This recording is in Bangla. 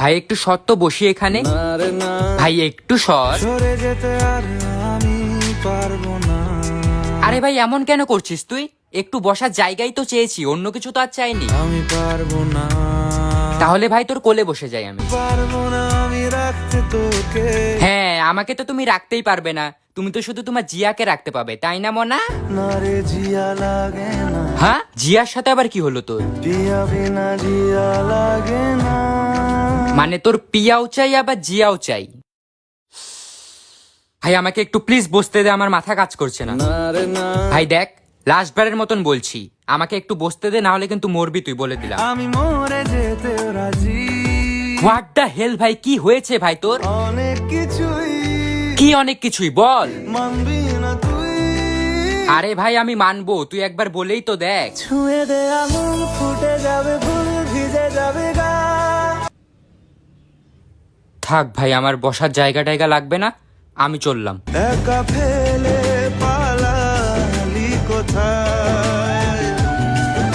ভাই একটু সর তো, বসি এখানে। ভাই একটু সর। আরে ভাই এমন কেন করছিস তুই? একটু বসার জায়গায় তো চেয়েছি, অন্য কিছু তো আর চাইনি। আমি পারবো না, তাহলে ভাই তোর কোলে বসে যাই আমি। পারবো না আমি রাখতে তোকে। হ্যাঁ, আমাকে তো তুমি রাখতেই পারবে না, তুমি তো শুধু তোমার জিয়াকে রাখতে পাবে, তাই না মনা? না রে জিয়া লাগে না, হ্যাঁ, জিয়ার সাথে আবার কি হলো তোর? পিয়া বিনা জিয়া লাগে না। মানে তোর পিয়াও চাই আবার জিয়াও চাই? ভাই আমাকে একটু প্লিজ বসতে দে, আমার মাথা কাজ করছে না। না রে না, ভাই দেখ, লাস্ট বারের মতন বলছি, আমাকে একটু বসতে দে, না হলে কিন্তু মরবি তুই, বলে দিলাম। আমি মরে যেতে রাজি। হোয়াট দ্য হেল ভাই, কি হয়েছে ভাই তোর? অনেক কিছুই কি অনেক কিছুই বল। মানবি না তুই। আরে ভাই আমি মানবো, তুই একবার বলেই তো দেখ। ছুঁয়ে দে আঙুল, ফুটে যাবে ফুল, ভিজে যাবে গা। থাক ভাই, আমার বসার জায়গা টায়গা লাগবে না, আমি চললাম। একা ফেলে